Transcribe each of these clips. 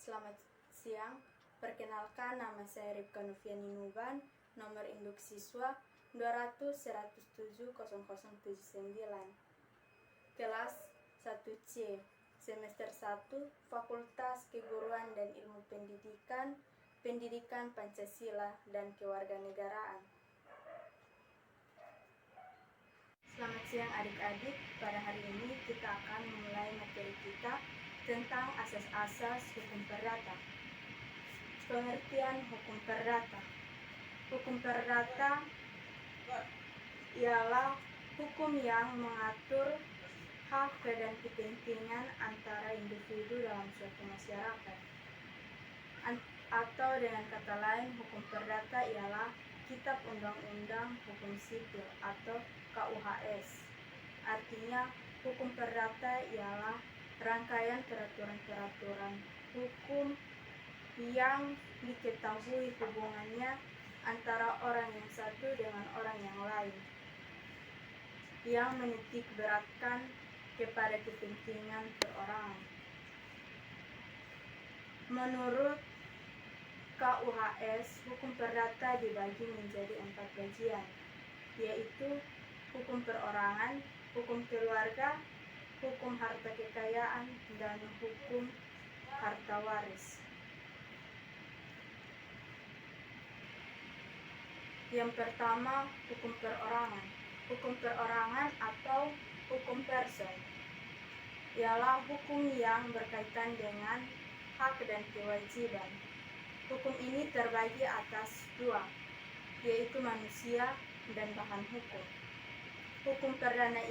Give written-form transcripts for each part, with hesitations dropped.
Selamat siang, perkenalkan nama saya Ripka Noviani Nuban, nomor induk siswa 200-107-0079, kelas 1C, semester 1, Fakultas Keguruan dan Ilmu Pendidikan, Pendidikan Pancasila dan Kewarganegaraan. Selamat siang adik-adik, pada hari ini kita akan memulai materi kita tentang asas-asas hukum perdata. Pengertian hukum perdata. Hukum perdata ialah hukum yang mengatur hak dan kepentingan antara individu dalam suatu masyarakat. Atau dengan kata lain, hukum perdata ialah Kitab Undang-Undang Hukum Sipil atau KUHS. Artinya, hukum perdata ialah rangkaian peraturan-peraturan hukum yang diketahui hubungannya antara orang yang satu dengan orang yang lain, yang menitik beratkan kepada kepentingan perorangan. Menurut KUHS, hukum perdata dibagi menjadi 4 bagian, yaitu hukum perorangan, hukum keluarga, hukum harta kekayaan, dan hukum harta waris. Yang pertama, hukum perorangan. Hukum perorangan atau hukum person ialah hukum yang berkaitan dengan hak dan kewajiban. Hukum ini terbagi atas 2, yaitu manusia dan bahan hukum. Hukum perdana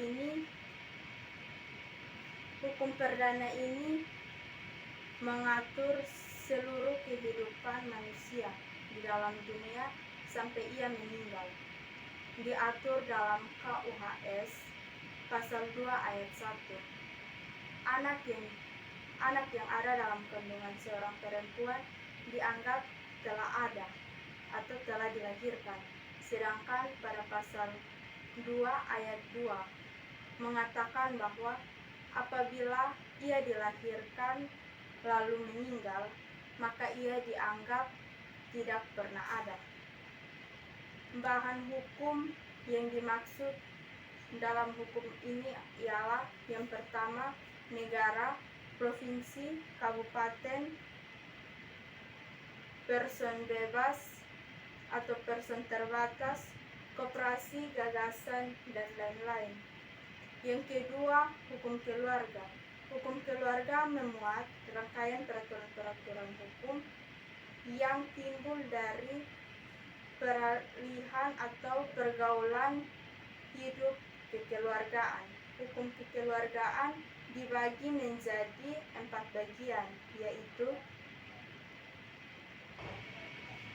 ini mengatur seluruh kehidupan manusia di dalam dunia sampai ia meninggal. Diatur dalam KUHS pasal 2 ayat 1. Anak yang ada dalam kandungan seorang perempuan dianggap telah ada atau telah dilahirkan. Sedangkan pada pasal 2 ayat 2 mengatakan bahwa apabila ia dilahirkan lalu meninggal, maka ia dianggap tidak pernah ada. Bahan hukum yang dimaksud dalam hukum ini ialah yang pertama, negara, provinsi, kabupaten, person bebas atau person terbatas, koperasi, gagasan, dan lain-lain. Yang kedua, hukum keluarga. Hukum keluarga memuat rangkaian peraturan-peraturan hukum yang timbul dari peralihan atau pergaulan hidup kekeluargaan. Hukum kekeluargaan dibagi menjadi 4 bagian, yaitu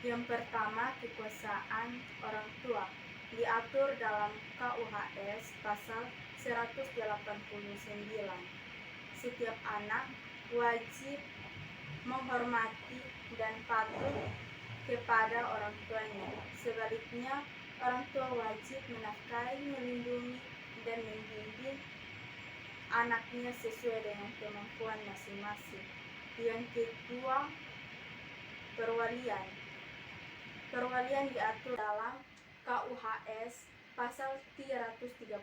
yang pertama, kekuasaan orang tua. Diatur dalam KUHS pasal 189. Setiap anak wajib menghormati dan patuh kepada orang tuanya. Sebaliknya, orang tua wajib menafkahi, melindungi, dan membimbing anaknya sesuai dengan kemampuan masing-masing. Yang kedua, perwalian. Perwalian diatur dalam KUHS pasal 331,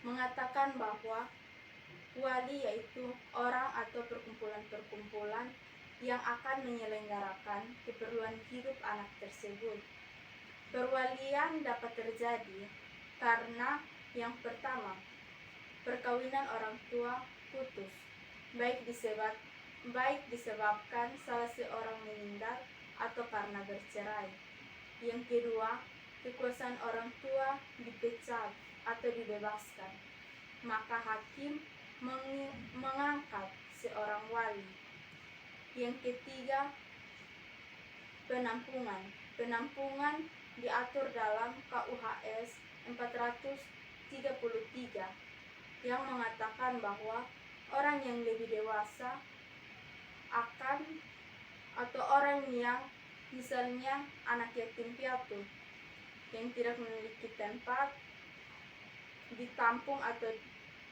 mengatakan bahwa wali yaitu orang atau perkumpulan-perkumpulan yang akan menyelenggarakan keperluan hidup anak tersebut. Perwalian dapat terjadi karena yang pertama, perkawinan orang tua putus, baik disebabkan salah seorang meninggal atau karena bercerai. Yang kedua, kekuasaan orang tua dipecat atau dibebaskan, maka hakim mengangkat seorang wali. Yang ketiga, penampungan. Penampungan diatur dalam KUHS 433 yang mengatakan bahwa orang yang lebih dewasa atau orang yang misalnya anak yatim piatu yang tidak memiliki tempat ditampung atau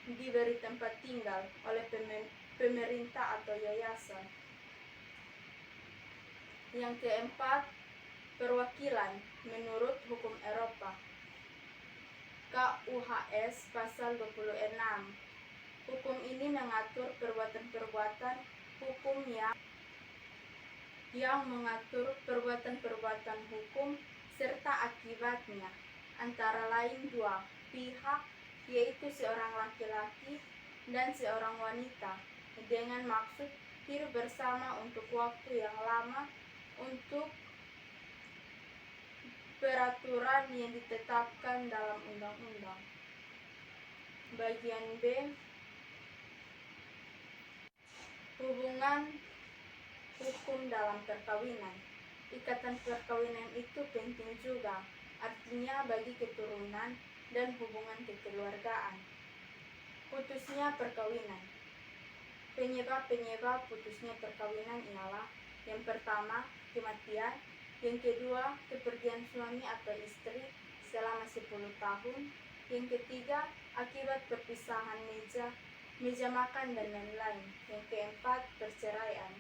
diberi tempat tinggal oleh pemerintah atau yayasan. Yang keempat, perwakilan menurut hukum Eropa. KUHS pasal 26. Hukum ini mengatur perbuatan-perbuatan hukum yang mengatur perbuatan-perbuatan hukum serta akibatnya, antara lain dua pihak, yaitu seorang laki-laki dan seorang wanita, dengan maksud hidup bersama untuk waktu yang lama untuk peraturan yang ditetapkan dalam undang-undang. Bagian B, hubungan hukum dalam perkawinan. Ikatan perkawinan itu penting juga, artinya bagi keturunan dan hubungan kekeluargaan. Putusnya perkawinan. Penyebab-penyebab putusnya perkawinan ialah: yang pertama, kematian; yang kedua, kepergian suami atau istri selama 10 tahun; yang ketiga, akibat perpisahan meja makan dan lain-lain; yang keempat, perceraian.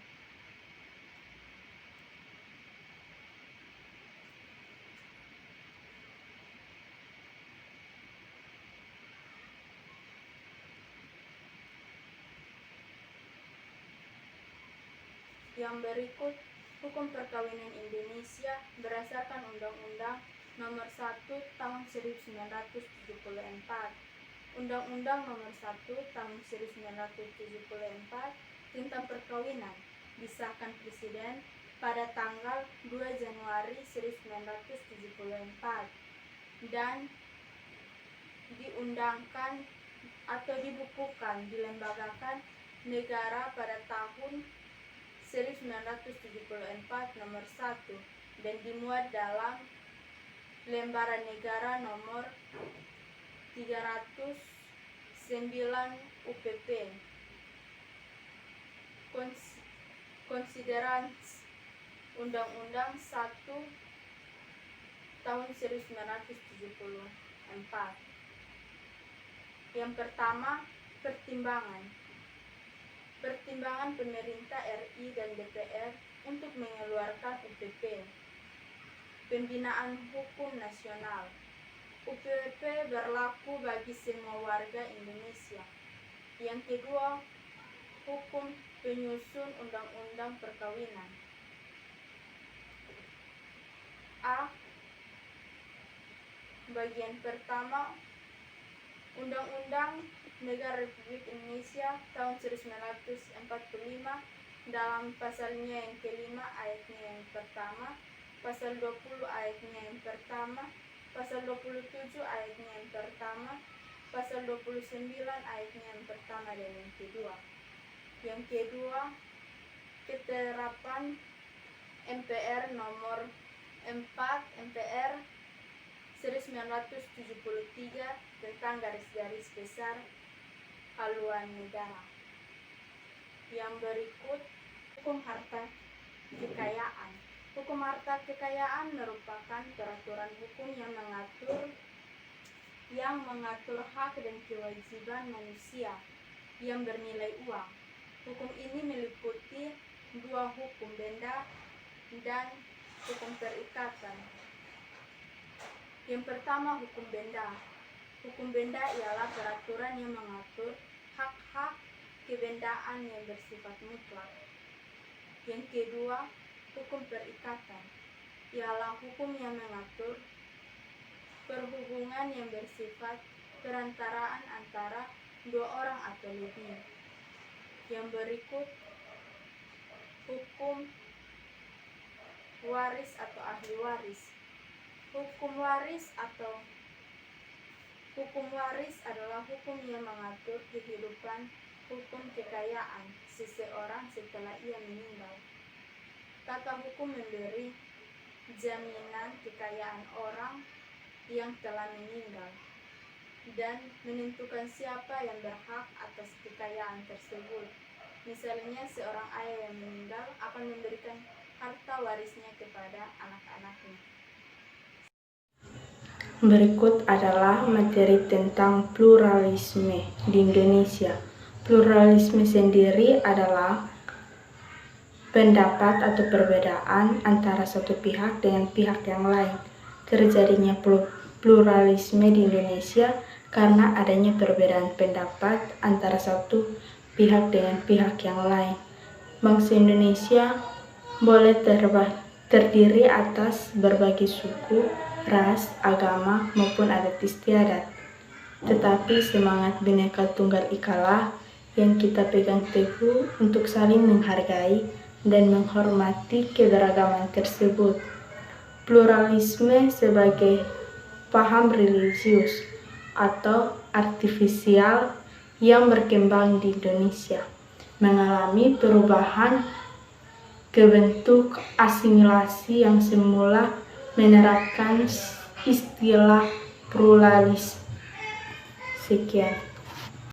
Yang berikut hukum perkawinan Indonesia berdasarkan Undang-Undang Nomor 1 Tahun 1974. Undang-Undang Nomor 1 Tahun 1974 tentang perkawinan disahkan Presiden pada tanggal 2 Januari 1974 dan diundangkan atau dibukukan, dilembagakan negara pada tahun 1974 nomor 1 dan dimuat dalam lembaran negara nomor 309 UPP. Konsiderans Undang-Undang 1 tahun 1974. Yang pertama, pertimbangan pemerintah RI dan DPR untuk mengeluarkan UPP. Pembinaan hukum nasional. UPP berlaku bagi semua warga Indonesia. Yang kedua, hukum penyusun undang-undang perkawinan. A. Bagian pertama, Undang-Undang Negara Republik Indonesia tahun 1945 dalam pasalnya yang kelima ayatnya yang pertama, pasal 20 ayatnya yang pertama, pasal 27 ayatnya yang pertama, pasal 29 ayatnya yang pertama dan yang kedua. Yang kedua, keterapan MPR nomor 4 MPR 1973 tentang garis-garis besar haluan negara. Yang berikut, hukum harta kekayaan. Hukum harta kekayaan merupakan peraturan hukum yang mengatur hak dan kewajiban manusia yang bernilai uang. Hukum ini meliputi dua hukum benda dan hukum perikatan. Yang pertama, hukum benda. Hukum benda ialah peraturan yang mengatur hak-hak kebendaan yang bersifat mutlak. Yang kedua, hukum perikatan ialah hukum yang mengatur perhubungan yang bersifat perantaraan antara dua orang atau lebih. Yang berikut, hukum waris atau ahli waris. Hukum waris adalah hukum yang mengatur kehidupan hukum kekayaan seseorang setelah ia meninggal. Tata hukum memberi jaminan kekayaan orang yang telah meninggal dan menentukan siapa yang berhak atas kekayaan tersebut. Misalnya, seorang ayah yang meninggal akan memberikan harta warisnya kepada anak-anaknya. Berikut adalah materi tentang pluralisme di Indonesia. Pluralisme sendiri adalah pendapat atau perbedaan antara satu pihak dengan pihak yang lain. Terjadinya pluralisme di Indonesia karena adanya perbedaan pendapat antara satu pihak dengan pihak yang lain. Bangsa Indonesia boleh terdiri atas berbagai suku, ras, agama, maupun adat istiadat. Tetapi semangat Bhinneka Tunggal Ika lah yang kita pegang teguh untuk saling menghargai dan menghormati keberagaman tersebut. Pluralisme sebagai paham religius atau artifisial yang berkembang di Indonesia mengalami perubahan ke bentuk asimilasi yang semula menerapkan istilah pluralis. Sekian.